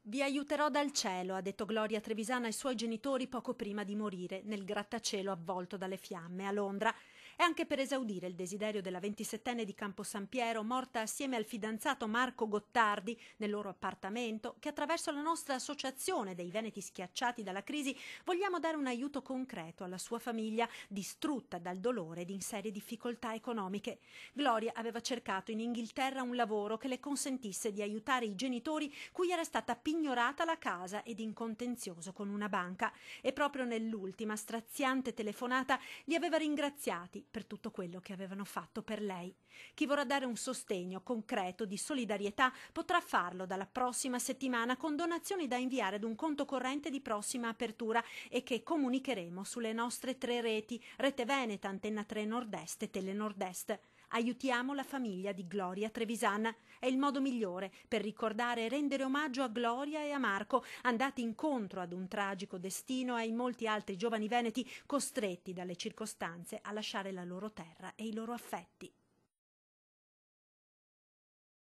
Vi aiuterò dal cielo, ha detto Gloria Trevisan ai suoi genitori poco prima di morire nel grattacielo avvolto dalle fiamme a Londra. E anche per esaudire il desiderio della 27enne di Campo San Piero, morta assieme al fidanzato Marco Gottardi nel loro appartamento, che attraverso la nostra associazione dei Veneti schiacciati dalla crisi vogliamo dare un aiuto concreto alla sua famiglia distrutta dal dolore ed in serie difficoltà economiche. Gloria aveva cercato in Inghilterra un lavoro che le consentisse di aiutare i genitori cui era stata pignorata la casa ed in contenzioso con una banca, e proprio nell'ultima straziante telefonata li aveva ringraziati per tutto quello che avevano fatto per lei. Chi vorrà dare un sostegno concreto di solidarietà potrà farlo dalla prossima settimana con donazioni da inviare ad un conto corrente di prossima apertura e che comunicheremo sulle nostre 3 reti: Rete Veneta, Antenna 3 Nord-Est e Tele Nord-Est. Aiutiamo la famiglia di Gloria Trevisan. È il modo migliore per ricordare e rendere omaggio a Gloria e a Marco, andati incontro ad un tragico destino, e ai molti altri giovani veneti costretti dalle circostanze a lasciare la loro terra e i loro affetti.